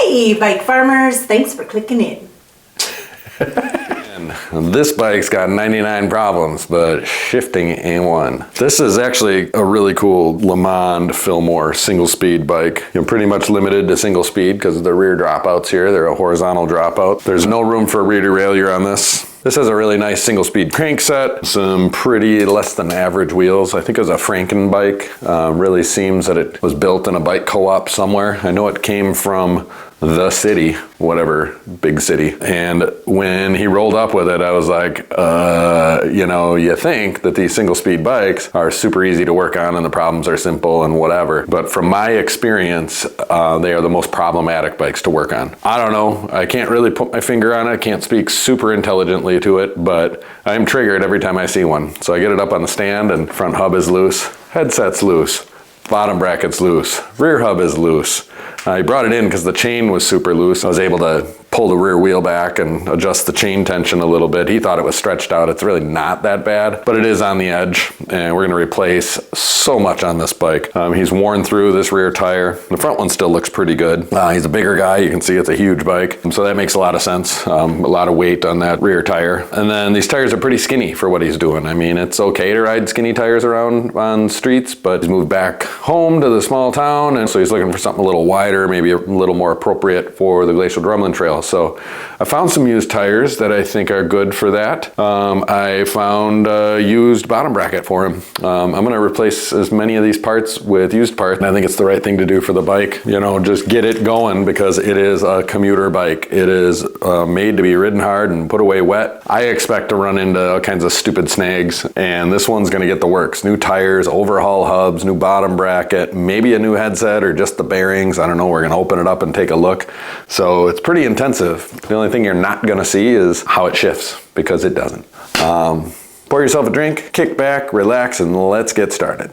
Hey, bike farmers, thanks for clicking in. And this bike's got 99 problems, but shifting ain't one. This is actually a really cool Le Mans Fillmore single speed bike. You're pretty much limited to single speed because of the rear dropouts here. They're a horizontal dropout. There's no room for rear derailleur on this. This has a really nice single speed crank set, some pretty less than average wheels. I think it was a Franken bike. Really seems that it was built in a bike co-op somewhere. I know it came from the city, whatever, big city. And when he rolled up with it, I was like, you know, you think that these single speed bikes are super easy to work on and the problems are simple and whatever. But from my experience, they are the most problematic bikes to work on. I don't know, I can't really put my finger on it. I can't speak super intelligently to it, but I'm triggered every time I see one. So I get it up on the stand and front hub is loose, headset's loose, bottom bracket's loose, rear hub is loose. I brought it in because the chain was super loose. I was able to pull the rear wheel back and adjust the chain tension a little bit. He thought it was stretched out. It's really not that bad, but it is on the edge, and we're gonna replace so much on this bike. He's worn through this rear tire. The front one still looks pretty good. He's a bigger guy. You can see it's a huge bike, so that makes a lot of sense. A lot of weight on that rear tire. And then these tires are pretty skinny for what he's doing. I mean, it's okay to ride skinny tires around on streets, but he's moved back home to the small town, and so he's looking for something a little wider, maybe a little more appropriate for the Glacial Drumlin Trail. So I found some used tires that I think are good for that. I found a used bottom bracket for him. I'm gonna replace as many of these parts with used parts, and I think it's the right thing to do for the bike. You know, just get it going because it is a commuter bike. It is made to be ridden hard and put away wet. I expect to run into all kinds of stupid snags, and this one's gonna get the works. New tires, overhaul hubs, new bottom bracket, maybe a new headset or just the bearings. I don't know, we're gonna open it up and take a look. So it's pretty intensive. The only thing you're not gonna see is how it shifts, because it doesn't. Pour yourself a drink, kick back, relax, and let's get started.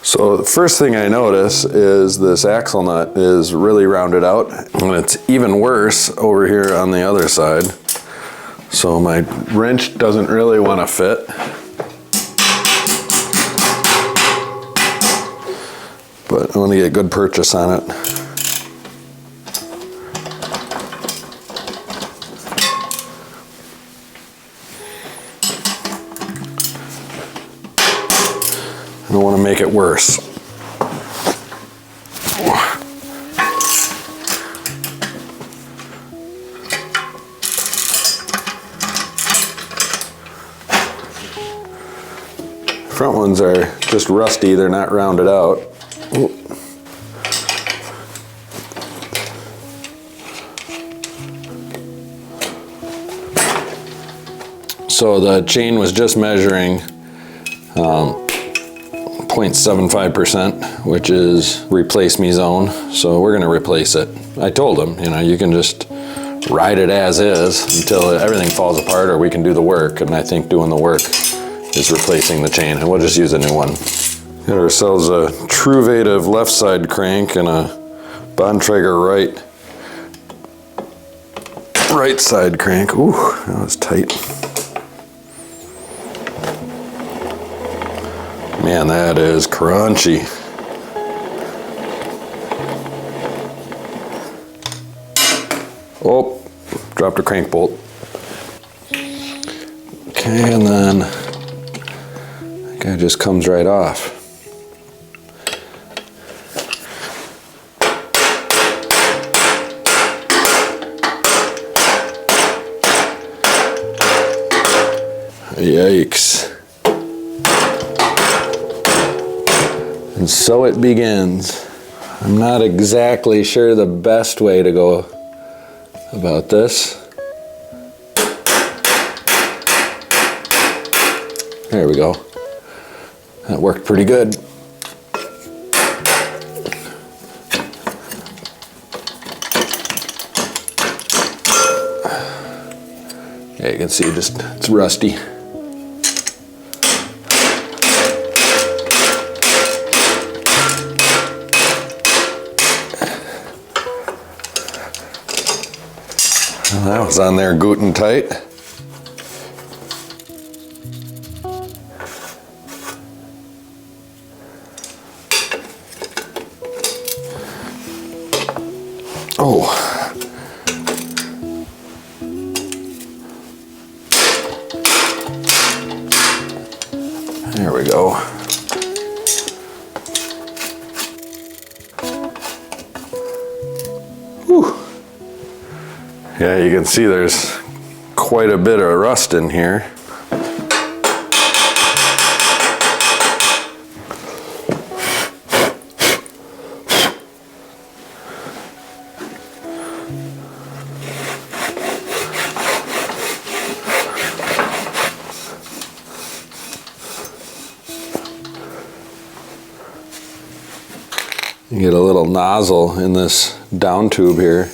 So the first thing I notice is this axle nut is really rounded out, and it's even worse over here on the other side. So my wrench doesn't really want to fit. But I want to get a good purchase on it. I don't want to make it worse. Front ones are just rusty, they're not rounded out. So the chain was just measuring 0.75%, which is replace me zone. So we're gonna replace it. I told him, you know, you can just ride it as is until everything falls apart, or we can do the work. And I think doing the work is replacing the chain, and we'll just use a new one. Got ourselves a Truvative left side crank and a Bontrager right side crank. Ooh, that was tight. Man, that is crunchy. Oh, dropped a crank bolt. Okay, and then that guy just comes right off. Yikes. And so it begins. I'm not exactly sure the best way to go about this. There we go. That worked pretty good. Yeah, you can see it's rusty. That was on there good and tight. Oh. There we go. Whew. Yeah, you can see there's quite a bit of rust in here. You get a little nozzle in this down tube here.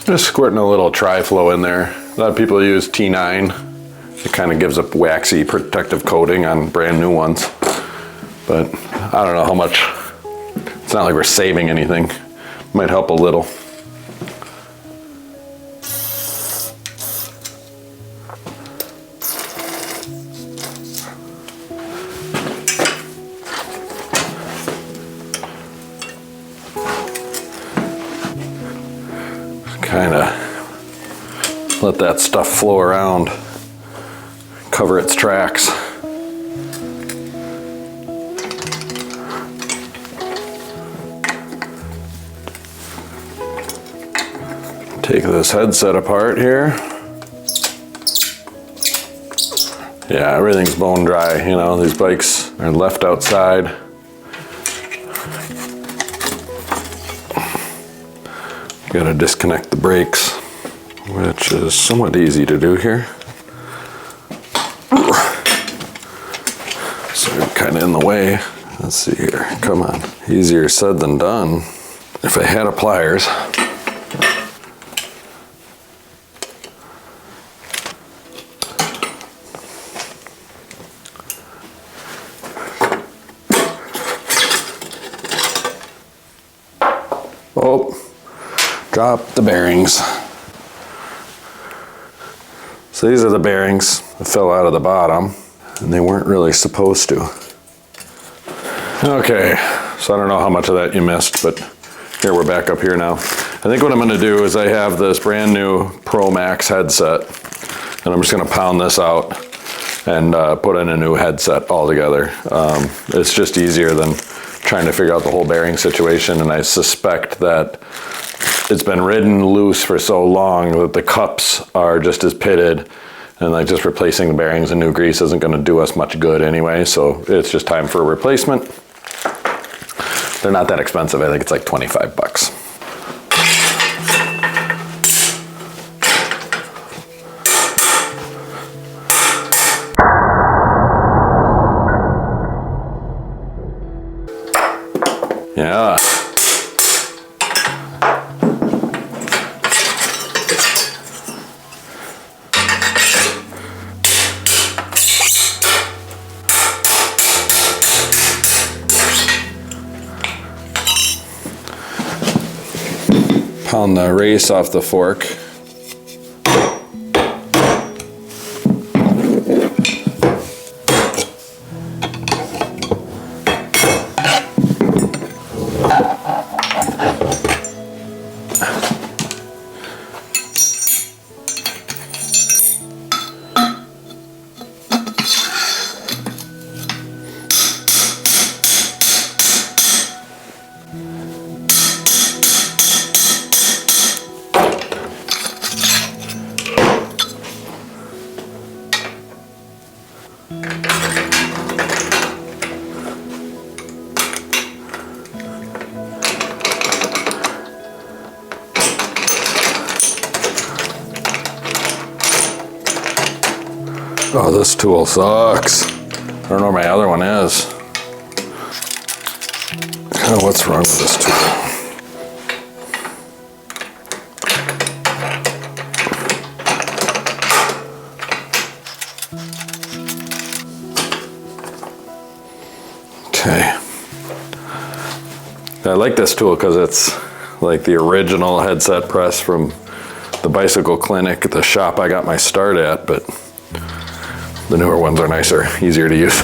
Just squirting a little tri-flow in there. A lot of people use T9. It kind of gives a waxy protective coating on brand new ones. But I don't know how much. It's not like we're saving anything. Might help a little. Kind of let that stuff flow around, cover its tracks. Take this headset apart here. Yeah, everything's bone dry. You know, these bikes are left outside. Gotta disconnect the brakes, which is somewhat easy to do here. So you're kind of in the way. Let's see here, come on. Easier said than done. If I had a pliers. Oh. Drop the bearings. So these are the bearings that fell out of the bottom, and they weren't really supposed to. Okay, so I don't know how much of that you missed, but here we're back up here now. I think what I'm gonna do is I have this brand new Pro Max headset, and I'm just gonna pound this out and put in a new headset altogether. It's just easier than trying to figure out the whole bearing situation, and I suspect that it's been ridden loose for so long that the cups are just as pitted, and like just replacing the bearings and new grease isn't going to do us much good anyway, so it's just time for a replacement. They're not that expensive. I think it's like 25 bucks. Yeah. Pound the race off the fork. Oh, this tool sucks. I don't know where my other one is. Oh, what's wrong with this tool? I like this tool because it's like the original headset press from the bicycle clinic at the shop I got my start at, but the newer ones are nicer, easier to use.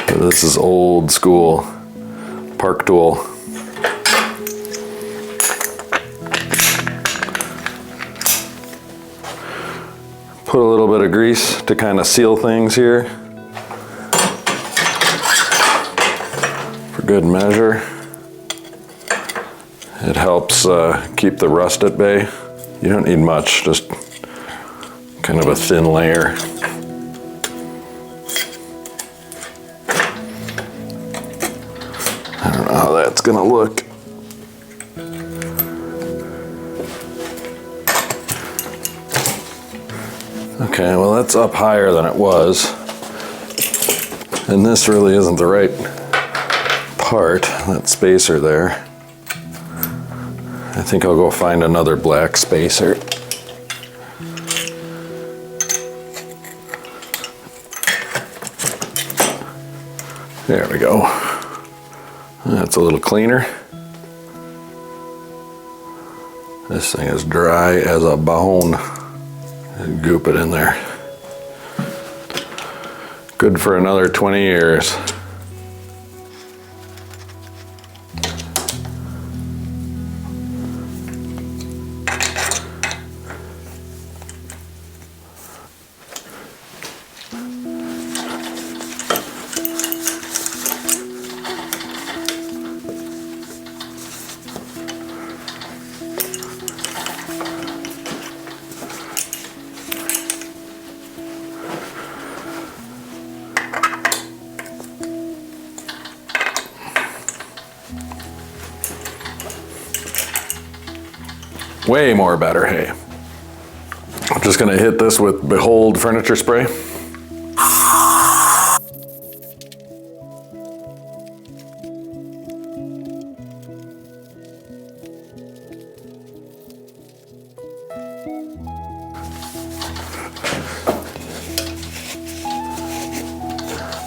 This is old school park tool. Put a little bit of grease to kind of seal things here for good measure. It helps keep the rust at bay. You don't need much, just kind of a thin layer. I don't know how that's gonna look. Okay, well that's up higher than it was. And this really isn't the right part, that spacer there. I think I'll go find another black spacer. There we go. That's a little cleaner. This thing is dry as a bone. Goop it in there. Good for another 20 years. Way more better, hey. I'm just gonna hit this with Behold furniture spray.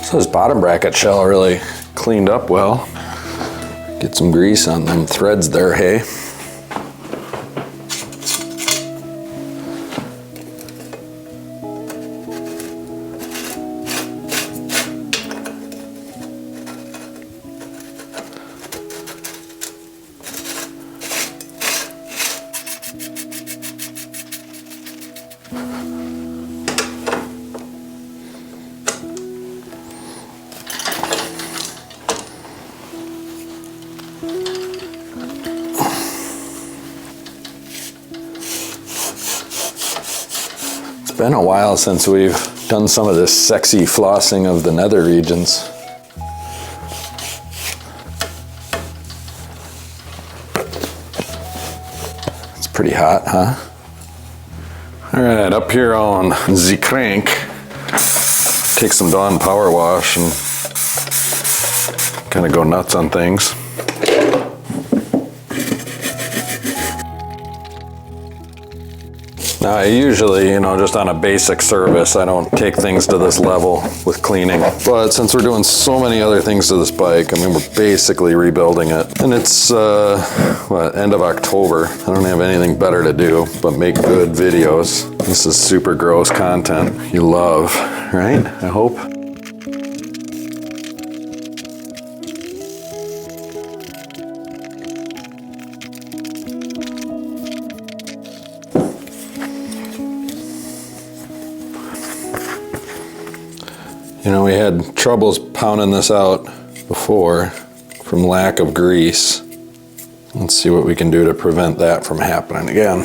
So this bottom bracket shell really cleaned up well. Get some grease on them threads there, hey. It's been a while since we've done some of this sexy flossing of the nether regions. It's pretty hot, huh? All right, up here on the crank, take some Dawn Power Wash and kind of go nuts on things. Now I usually, just on a basic service, I don't take things to this level with cleaning. But since we're doing so many other things to this bike, I mean, we're basically rebuilding it. And it's, end of October. I don't have anything better to do but make good videos. This is super gross content you love, right? I hope. We had troubles pounding this out before from lack of grease. Let's see what we can do to prevent that from happening again.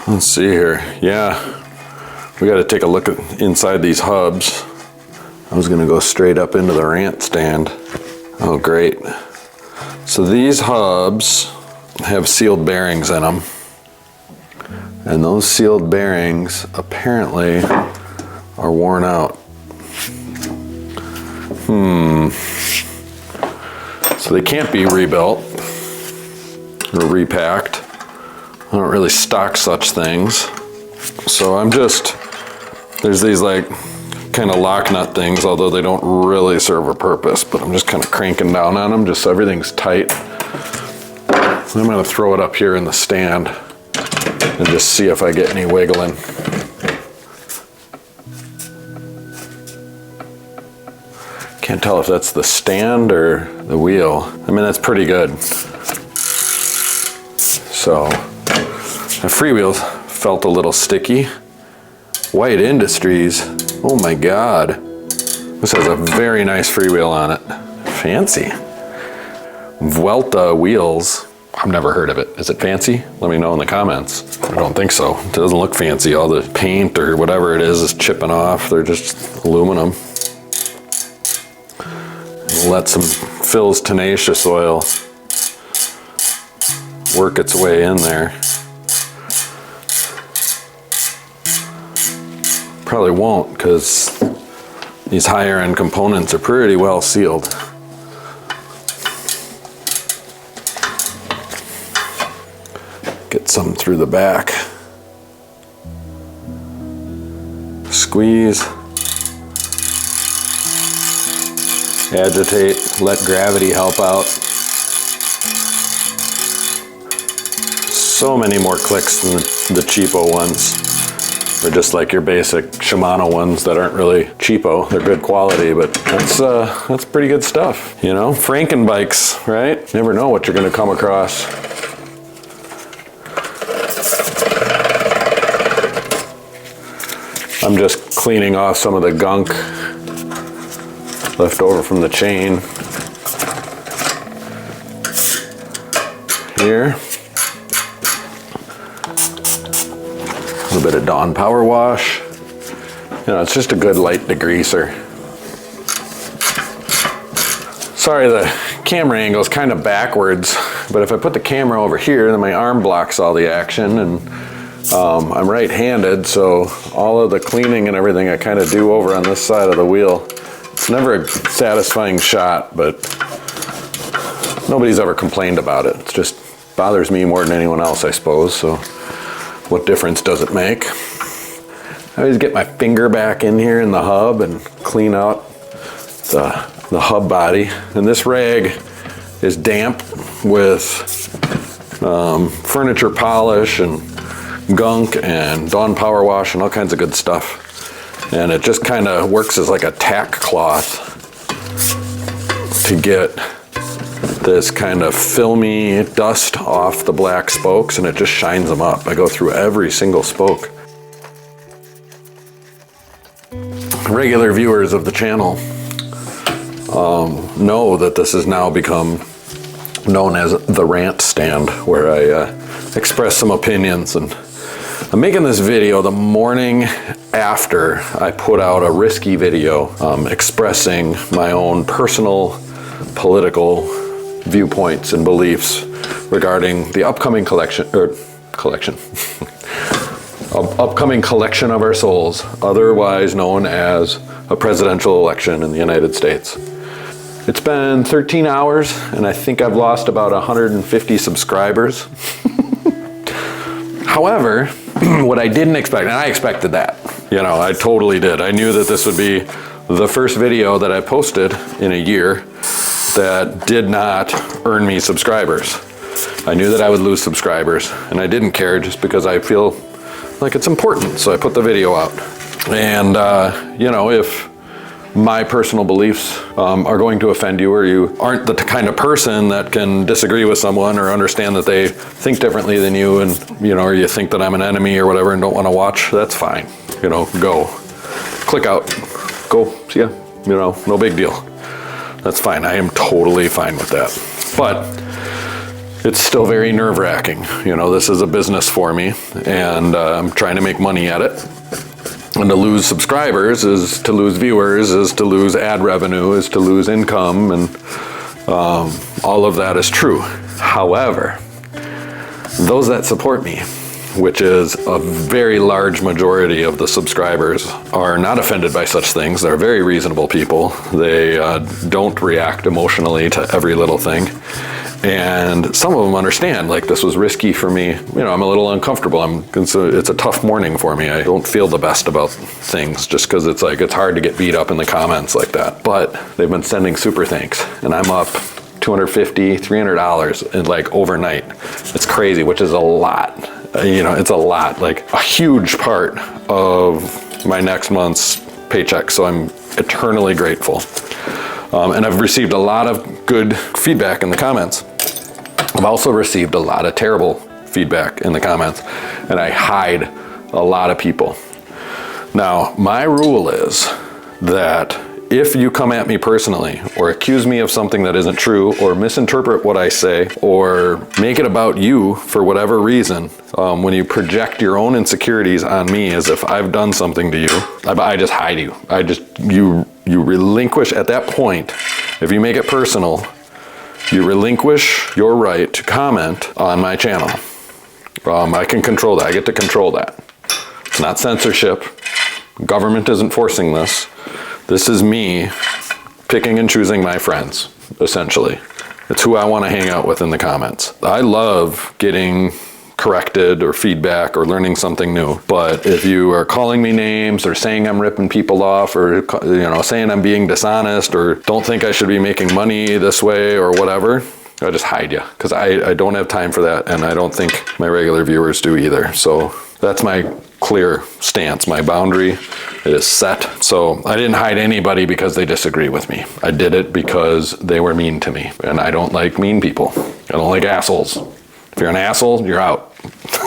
Let's see here. Yeah, we got to take a look at inside these hubs. I was going to go straight up into the rant stand. Oh, great. So these hubs have sealed bearings in them. And those sealed bearings apparently are worn out. So they can't be rebuilt or repacked. I don't really stock such things. So I'm just, there's these like kind of lock nut things, although they don't really serve a purpose, but I'm just kind of cranking down on them just so everything's tight. I'm gonna throw it up here in the stand and just see if I get any wiggling. Can't tell if that's the stand or the wheel. I mean, that's pretty good. So, my freewheel felt a little sticky. White Industries, oh my God. This has a very nice freewheel on it. Fancy. Vuelta wheels. I've never heard of it. Is it fancy? Let me know in the comments. I don't think so. It doesn't look fancy. All the paint or whatever it is chipping off. They're just aluminum. Let some Phil's Tenacious oil work its way in there. Probably won't, because these higher end components are pretty well sealed. Get some through the back. Squeeze. Agitate, let gravity help out. So many more clicks than the cheapo ones. They're just like your basic Shimano ones that aren't really cheapo. They're good quality, but that's pretty good stuff. You know, Franken bikes, right? Never know what you're gonna come across. I'm just cleaning off some of the gunk left over from the chain here. A little bit of Dawn Power Wash. You know, it's just a good light degreaser. Sorry, the camera angle is kind of backwards, but if I put the camera over here, then my arm blocks all the action, and I'm right-handed, so all of the cleaning and everything I kind of do over on this side of the wheel. It's never a satisfying shot, but nobody's ever complained about it. It just bothers me more than anyone else, I suppose, so what difference does it make? I always get my finger back in here in the hub and clean out the hub body. And this rag is damp with furniture polish and gunk and Dawn Power Wash and all kinds of good stuff. And it just kind of works as like a tack cloth to get this kind of filmy dust off the black spokes, and it just shines them up. I go through every single spoke. Regular viewers of the channel know that this has now become known as the rant stand, where I express some opinions. And I'm making this video the morning after I put out a risky video expressing my own personal political viewpoints and beliefs regarding the upcoming upcoming collection of our souls, otherwise known as a presidential election in the United States. It's been 13 hours, and I think I've lost about 150 subscribers. However, what I didn't expect, and I expected that, you know, I totally did. I knew that this would be the first video that I posted in a year that did not earn me subscribers. I knew that I would lose subscribers, and I didn't care just because I feel like it's important, so I put the video out. And, you know, if my personal beliefs are going to offend you, or you aren't the kind of person that can disagree with someone or understand that they think differently than you, and, you know, or you think that I'm an enemy or whatever and don't want to watch, that's fine. You know, go. Click out. Go. See ya. You know, no big deal. That's fine. I am totally fine with that. But it's still very nerve-wracking. You know, this is a business for me, and I'm trying to make money at it. And to lose subscribers is to lose viewers, is to lose ad revenue, is to lose income, and all of that is true. However, those that support me, which is a very large majority of the subscribers, are not offended by such things. They're very reasonable people. They don't react emotionally to every little thing. And some of them understand, like, this was risky for me. You know, I'm a little uncomfortable. It's a tough morning for me. I don't feel the best about things just because it's like, it's hard to get beat up in the comments like that. But they've been sending super thanks, and I'm up $250, $300 in like overnight. It's crazy, which is a lot. You know, it's a lot, like a huge part of my next month's paycheck. So I'm eternally grateful. And I've received a lot of good feedback in the comments. I've also received a lot of terrible feedback in the comments, and I hide a lot of people. Now, my rule is that if you come at me personally or accuse me of something that isn't true or misinterpret what I say or make it about you for whatever reason, when you project your own insecurities on me as if I've done something to you, I just hide you. You relinquish at that point. If you make it personal, you relinquish your right to comment on my channel. I can control that. I get to control that. It's not censorship. Government isn't forcing this. This is me picking and choosing my friends, essentially. It's who I want to hang out with in the comments. I love getting corrected or feedback or learning something new. But if you are calling me names or saying I'm ripping people off or, you know, saying I'm being dishonest or don't think I should be making money this way or whatever, I just hide you, because I don't have time for that, and I don't think my regular viewers do either. So that's my clear stance. My boundary is set. So I didn't hide anybody because they disagree with me. I did it because they were mean to me, and I don't like mean people. I don't like assholes. If you're an asshole, you're out.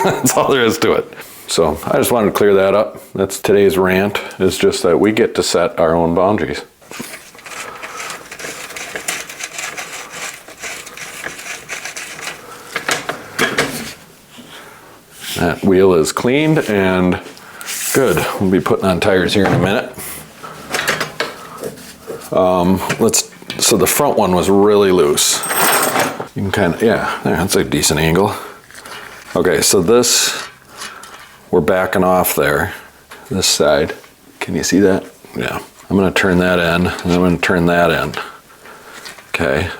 That's all there is to it. So I just wanted to clear that up. That's today's rant, is just that we get to set our own boundaries. That wheel is cleaned and good. We'll be putting on tires here in a minute. So the front one was really loose. You can kind of, yeah, that's a decent angle. Okay, so this, we're backing off there, this side. Can you see that? Yeah. I'm gonna turn that in, and I'm gonna turn that in. Okay.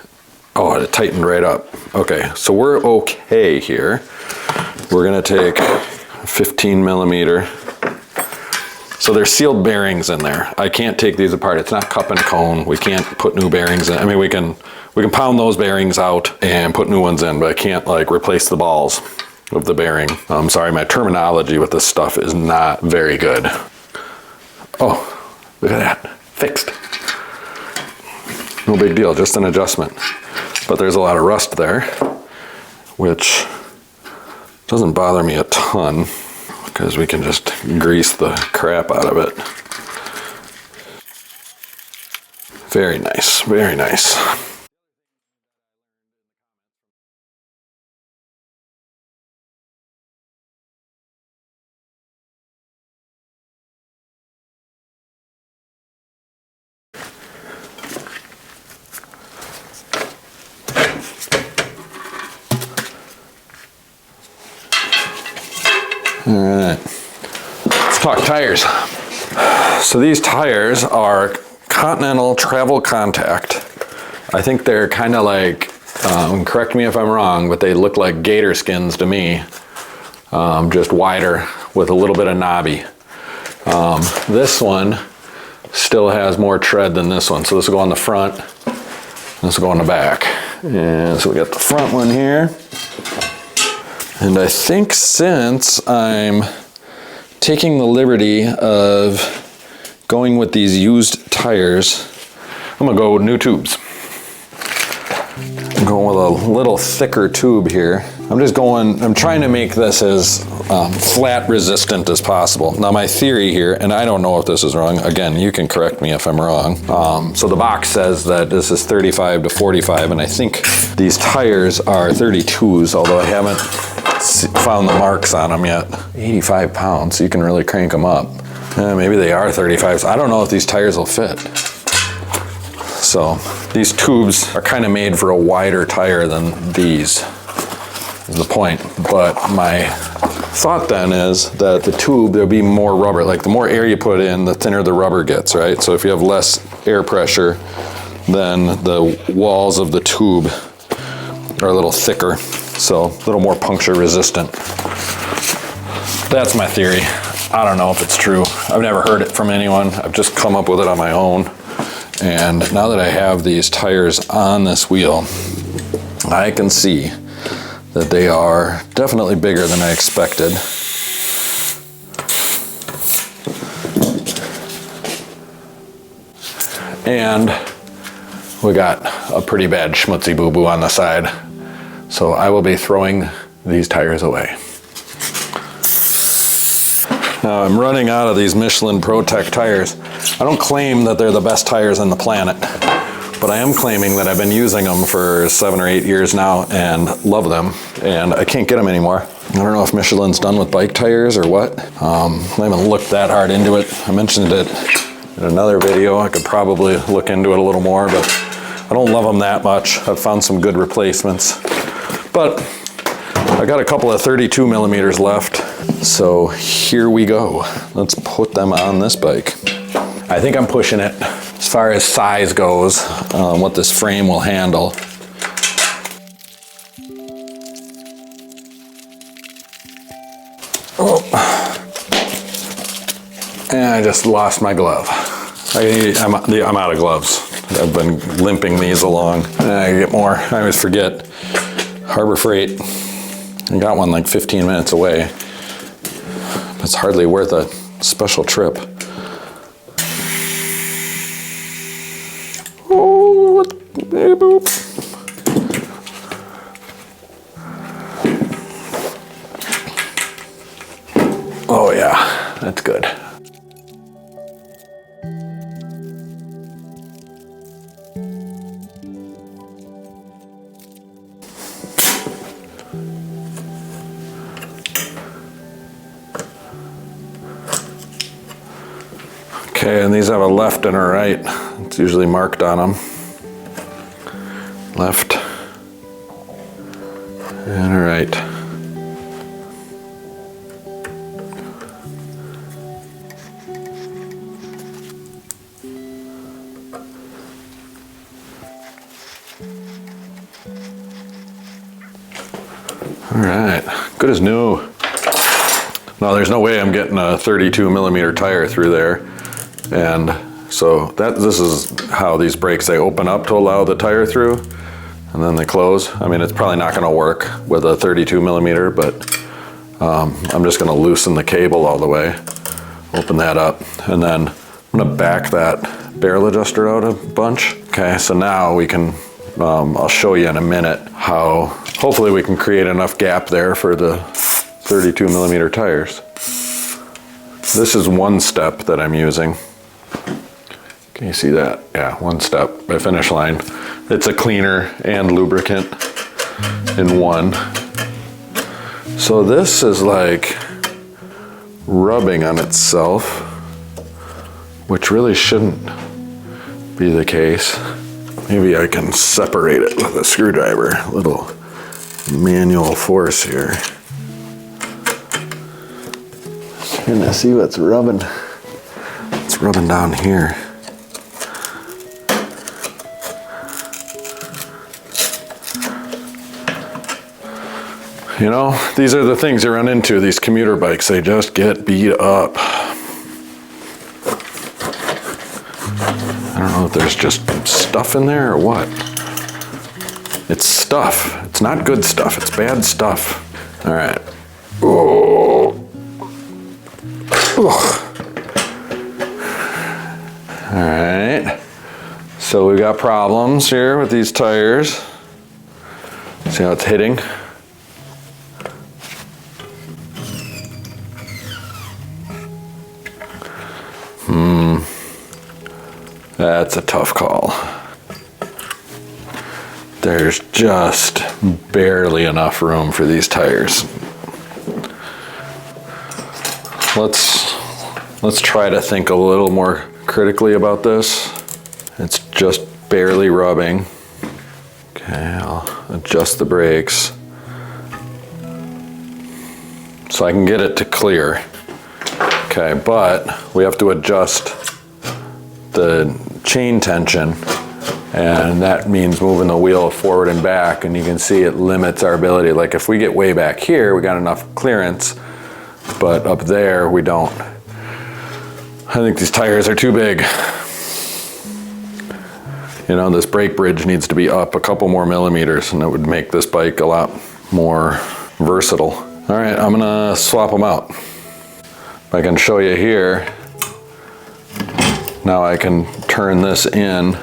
Oh, it tightened right up. Okay, so we're okay here. We're gonna take 15 millimeter. So there's sealed bearings in there. I can't take these apart. It's not cup and cone. We can't put new bearings in. I mean, we can pound those bearings out and put new ones in, but I can't like replace the balls of the bearing. I'm sorry, my terminology with this stuff is not very good. Oh, look at that, fixed. No big deal, just an adjustment. But there's a lot of rust there, which doesn't bother me a ton because we can just grease the crap out of it. Very nice, very nice. All right, let's talk tires. So these tires are Continental Travel Contact. I think they're kind of like, correct me if I'm wrong, but they look like gator skins to me, just wider with a little bit of knobby. This one still has more tread than this one. So this will go on the front, this will go on the back. And so we got the front one here. And I think since I'm taking the liberty of going with these used tires, I'm gonna go with new tubes. I'm going with a little thicker tube here. I'm trying to make this as flat resistant as possible. Now my theory here, and I don't know if this is wrong, again, you can correct me if I'm wrong. So the box says that this is 35 to 45, and I think these tires are 32s, although I haven't found the marks on them yet. 85 pounds, so you can really crank them up. Maybe they are 35s. I don't know if these tires will fit. So these tubes are kind of made for a wider tire than these, is the point. But my thought then is that the tube, there'll be more rubber. Like the more air you put in, the thinner the rubber gets, right? So if you have less air pressure, then the walls of the tube are a little thicker, so a little more puncture resistant. That's my theory. I don't know if it's true. I've never heard it from anyone. I've just come up with it on my own. And now that I have these tires on this wheel, I can see that they are definitely bigger than I expected. And we got a pretty bad schmutzy boo-boo on the side. So I will be throwing these tires away. Now I'm running out of these Michelin ProTech tires. I don't claim that they're the best tires on the planet, but I am claiming that I've been using them for 7 or 8 years now and love them, and I can't get them anymore. I don't know if Michelin's done with bike tires or what. I haven't looked that hard into it. I mentioned it in another video. I could probably look into it a little more, but I don't love them that much. I've found some good replacements, but I got a couple of 32 millimeters left. So here we go. Let's put them on this bike. I think I'm pushing it as far as size goes, what this frame will handle. Oh. And I just lost my glove. I'm out of gloves. I've been limping these along. I get more. I always forget. Harbor Freight. I got one like 15 minutes away. It's hardly worth a special trip. Oh, boop. Oh yeah, that's good. Okay, and these have a left and a right. It's usually marked on them. Left and a right. All right, good as new. No, there's no way I'm getting a 32 millimeter tire through there. And so this is how these brakes, they open up to allow the tire through and then they close. I mean, it's probably not gonna work with a 32 millimeter, but I'm just gonna loosen the cable all the way, open that up, and then I'm gonna back that barrel adjuster out a bunch. Okay, so now we can, I'll show you in a minute how hopefully we can create enough gap there for the 32 millimeter tires. This is one step that I'm using. Can you see that? Yeah, one step by finish line. It's a cleaner and lubricant in one. So this is like rubbing on itself, which really shouldn't be the case. Maybe I can separate it with a screwdriver, a little manual force here. You're gonna see what's rubbing. It's rubbing down here. You know, these are the things you run into, these commuter bikes, they just get beat up. I don't know if there's just stuff in there or what. It's stuff, it's not good stuff, it's bad stuff. All right. Oh. All right, so we got problems here with these tires. See how it's hitting? That's a tough call. There's just barely enough room for these tires. Let's try to think a little more critically about this. It's just barely rubbing. Okay, I'll adjust the brakes so I can get it to clear. Okay, but we have to adjust the chain tension, and that means moving the wheel forward and back, and you can see it limits our ability. Like if we get way back here, we got enough clearance, but up there we don't. I think these tires are too big. You know, this brake bridge needs to be up a couple more millimeters, and it would make this bike a lot more versatile. All right, I'm gonna swap them out. I can show you here. Now I can turn this in,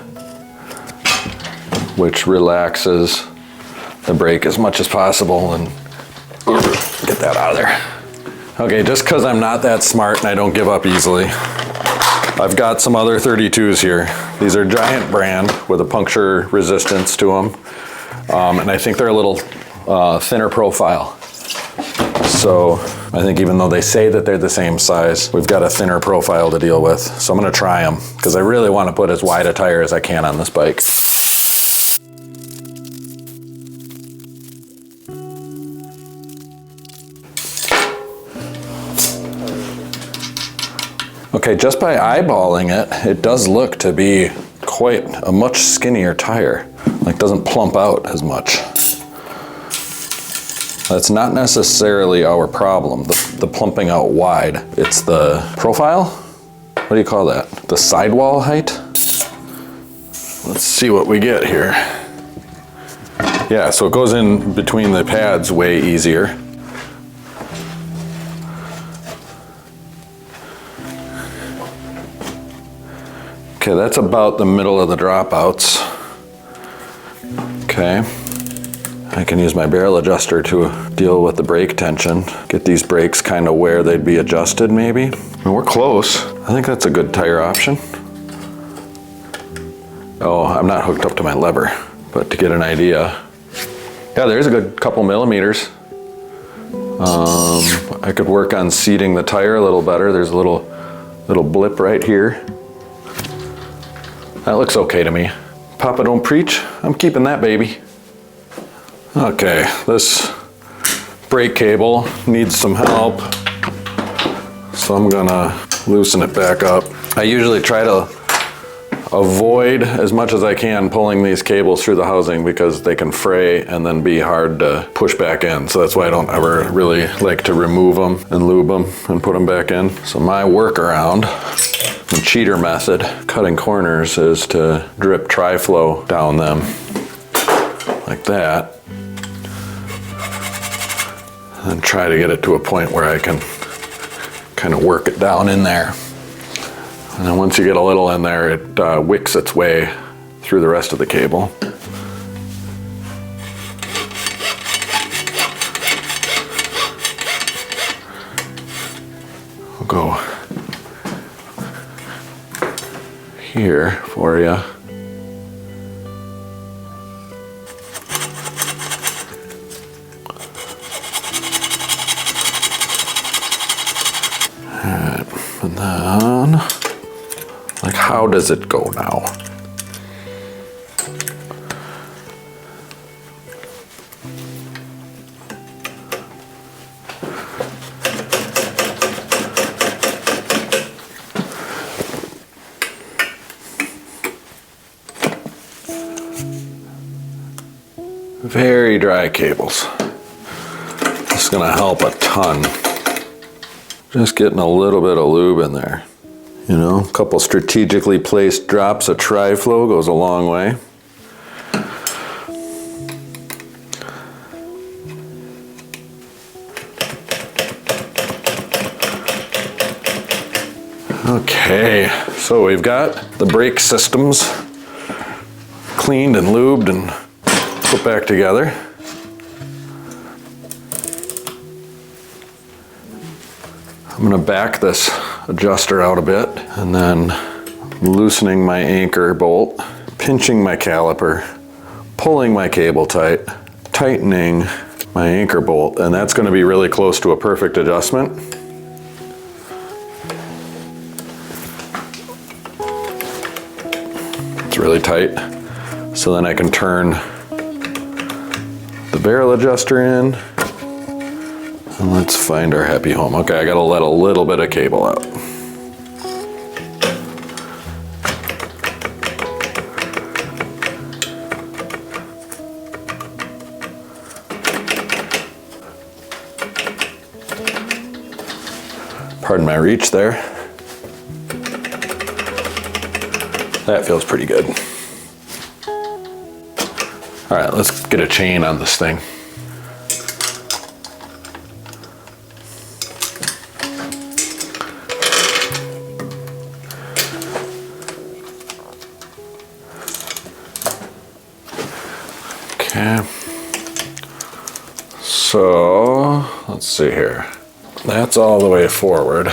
which relaxes the brake as much as possible, and get that out of there. Okay, just because I'm not that smart and I don't give up easily, I've got some other 32s here. These are Giant brand with a puncture resistance to them. And I think they're a little thinner profile. So I think even though they say that they're the same size, we've got a thinner profile to deal with. So I'm gonna try them because I really want to put as wide a tire as I can on this bike. Okay, just by eyeballing it, it does look to be quite a much skinnier tire. Like, doesn't plump out as much. That's not necessarily our problem, the plumping out wide. It's the profile? What do you call that? The sidewall height? Let's see what we get here. Yeah, so it goes in between the pads way easier. Okay, that's about the middle of the dropouts. Okay, I can use my barrel adjuster to deal with the brake tension. Get these brakes kind of where they'd be adjusted maybe. I mean, we're close. I think that's a good tire option. Oh, I'm not hooked up to my lever, but to get an idea. Yeah, there's a good couple millimeters. I could work on seating the tire a little better. There's a little blip right here. That looks okay to me. Papa don't preach, I'm keeping that baby. Okay, this brake cable needs some help, so I'm gonna loosen it back up. I usually try to avoid as much as I can pulling these cables through the housing because they can fray and then be hard to push back in. So that's why I don't ever really like to remove them and lube them and put them back in. So my workaround, the cheater method, cutting corners, is to drip tri-flow down them like that. And try to get it to a point where I can kind of work it down in there. And then once you get a little in there, it wicks its way through the rest of the cable. We'll go here for you. Alright, and then, like, how does it go now? Very dry cables. This is gonna help a ton. Just getting a little bit of lube in there. You know, a couple strategically placed drops of tri-flow goes a long way. Okay, so we've got the brake systems cleaned and lubed and put back together. I'm gonna back this adjuster out a bit and then loosening my anchor bolt, pinching my caliper, pulling my cable tight, tightening my anchor bolt, and that's going to be really close to a perfect adjustment. It's really tight. So then I can turn the barrel adjuster in, and let's find our happy home. Okay, I gotta let a little bit of cable out. Pardon my reach there. That feels pretty good. All right, let's get a chain on this thing. Okay. So, let's see here. That's all the way forward.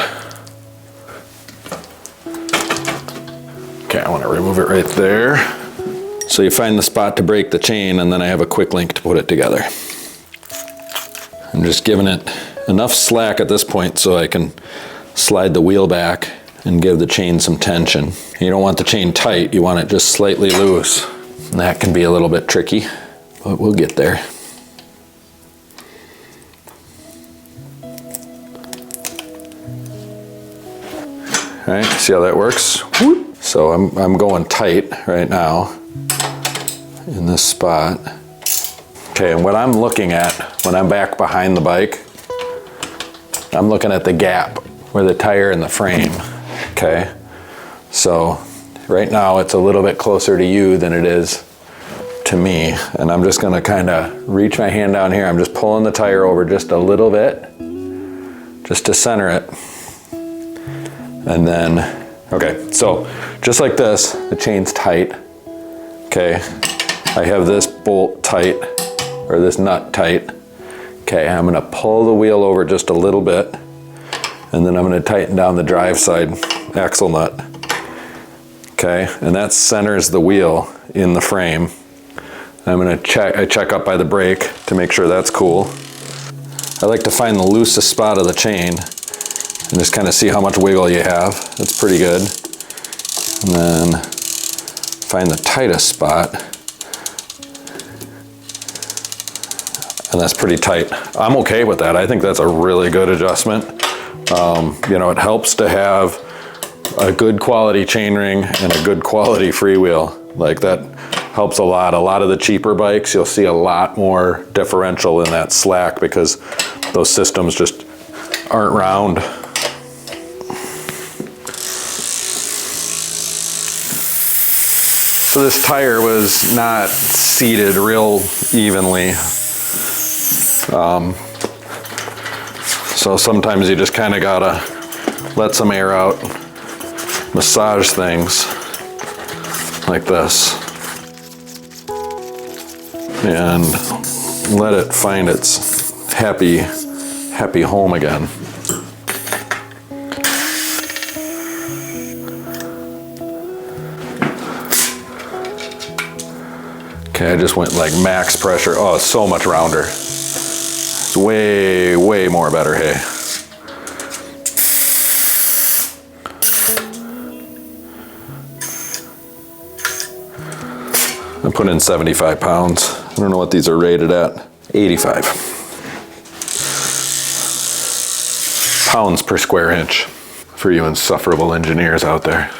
Okay, I want to remove it right there. So you find the spot to break the chain, and then I have a quick link to put it together. I'm just giving it enough slack at this point so I can slide the wheel back and give the chain some tension. You don't want the chain tight, you want it just slightly loose. And that can be a little bit tricky, but we'll get there. All right, see how that works? Whoop. So I'm going tight right now in this spot. Okay, and what I'm looking at when I'm back behind the bike, I'm looking at the gap where the tire and the frame, okay? So right now it's a little bit closer to you than it is to me, and I'm just gonna kinda reach my hand down here. I'm just pulling the tire over just a little bit, just to center it. And then, okay, so just like this, the chain's tight, okay? I have this bolt tight, or this nut tight. Okay, I'm gonna pull the wheel over just a little bit, and then I'm gonna tighten down the drive side axle nut. Okay, and that centers the wheel in the frame. I'm gonna check up by the brake to make sure that's cool. I like to find the loosest spot of the chain and just kind of see how much wiggle you have. That's pretty good. And then find the tightest spot. And that's pretty tight. I'm okay with that. I think that's a really good adjustment. You know, it helps to have a good quality chainring and a good quality freewheel. Like that helps a lot. A lot of the cheaper bikes, you'll see a lot more differential in that slack because those systems just aren't round. So this tire was not seated real evenly. So sometimes you just kind of gotta let some air out, massage things like this, and let it find its happy home again. Okay, I just went like max pressure. Oh, it's so much rounder. It's way, way more better, hey. I put in 75 pounds. I don't know what these are rated at. 85 pounds per square inch for you insufferable engineers out there.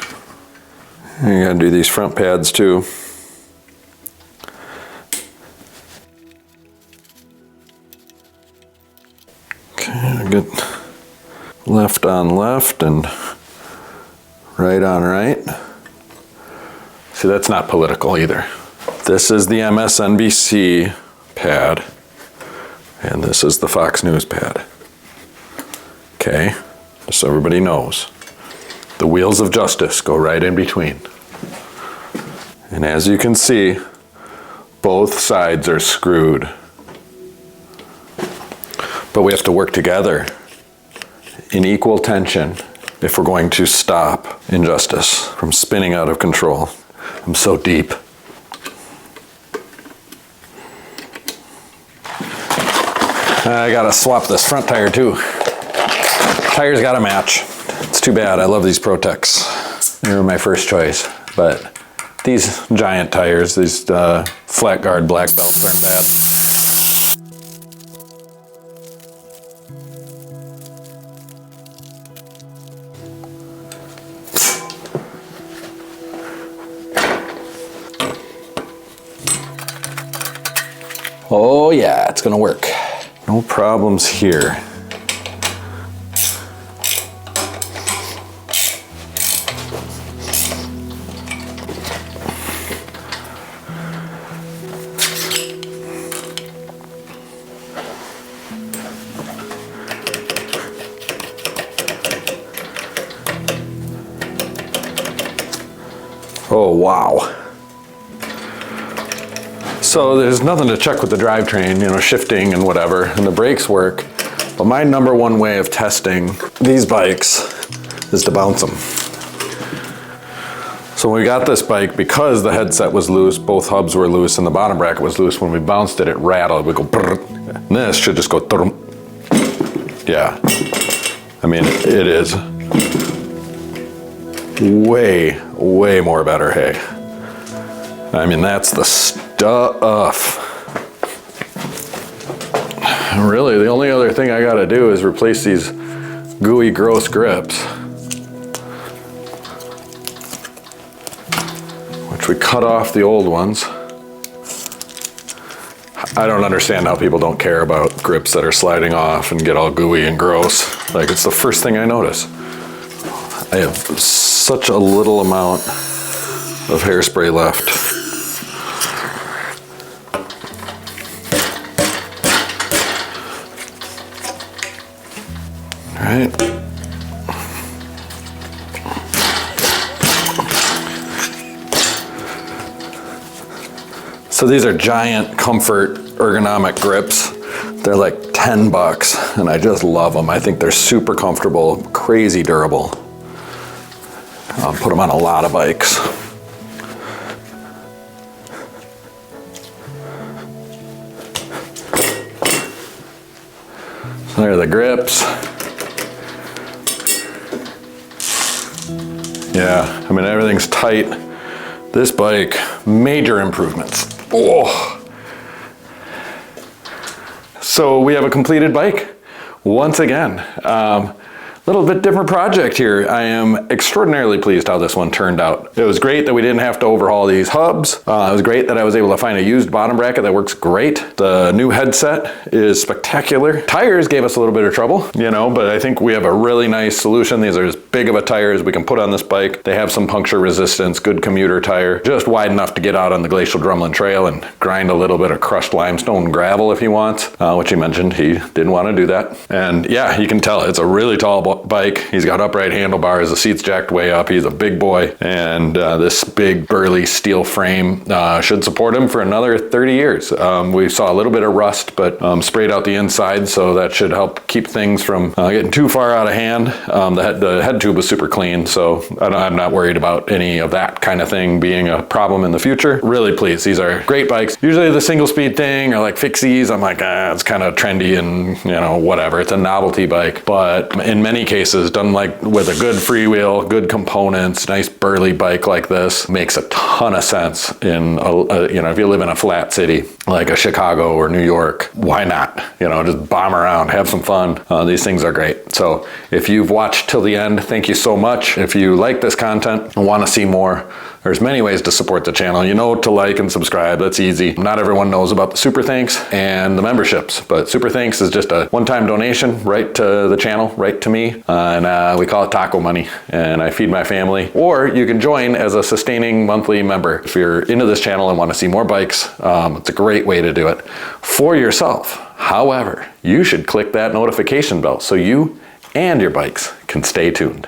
You gotta do these front pads too. Get left on left and right on right. See, that's not political either. This is the MSNBC pad, and this is the Fox News pad. Okay, just so everybody knows. The wheels of justice go right in between. And as you can see, both sides are screwed. But we have to work together in equal tension if we're going to stop injustice from spinning out of control. I'm so deep. I gotta swap this front tire too. Tires gotta match. It's too bad, I love these Protecs. They were my first choice, but these giant tires, these flat guard black belts aren't bad. Oh yeah, it's gonna work. No problems here. Oh wow. So there's nothing to check with the drivetrain, you know, shifting and whatever, and the brakes work. But my number one way of testing these bikes is to bounce them. So when we got this bike, because the headset was loose, both hubs were loose, and the bottom bracket was loose, when we bounced it, it rattled. We go brrr, and this should just go thrum. Yeah. I mean, it is way, way more better, hey. I mean, that's the stuff. Really, the only other thing I gotta do is replace these gooey, gross grips, which we cut off the old ones. I don't understand how people don't care about grips that are sliding off and get all gooey and gross. Like, it's the first thing I notice. I have such a little amount of hairspray left. Right. So these are giant comfort ergonomic grips. They're like $10 and I just love them. I think they're super comfortable, crazy durable. Put them on a lot of bikes. So there are the grips. Yeah, I mean, everything's tight. This bike, major improvements. Oh. So we have a completed bike once again. Little bit different project here. I am extraordinarily pleased how this one turned out. It was great that we didn't have to overhaul these hubs. It was great that I was able to find a used bottom bracket that works great. The new headset is spectacular. Tires gave us a little bit of trouble, you know, but I think we have a really nice solution. These are as big of a tire as we can put on this bike. They have some puncture resistance, good commuter tire, just wide enough to get out on the Glacial Drumlin Trail and grind a little bit of crushed limestone gravel if he wants, which he mentioned he didn't want to do that. And yeah, you can tell it's a really tall bike. He's got upright handlebars, the seat's jacked way up, he's a big boy, and this big burly steel frame should support him for another 30 years. We saw a little bit of rust, but sprayed out the inside, so that should help keep things from getting too far out of hand. The head tube was super clean, so I'm not worried about any of that kind of thing being a problem in the future. Really pleased. These are great bikes. Usually the single speed thing or like fixies, I'm like, it's kind of trendy and, you know, whatever. It's a novelty bike, but in many cases, done like with a good freewheel, good components, nice burly bike like this makes a ton of sense in you know, if you live in a flat city like a Chicago or New York, why not? You know, just bomb around, have some fun. These things are great. So if you've watched till the end, thank you so much. If you like this content and want to see more, there's many ways to support the channel. You know, to like and subscribe, that's easy. Not everyone knows about the Super Thanks and the memberships, but Super Thanks is just a one-time donation right to the channel, right to me, and we call it taco money, and I feed my family. Or you can join as a sustaining monthly member. If you're into this channel and want to see more bikes, it's a great way to do it for yourself. However, you should click that notification bell so you and your bikes can stay tuned.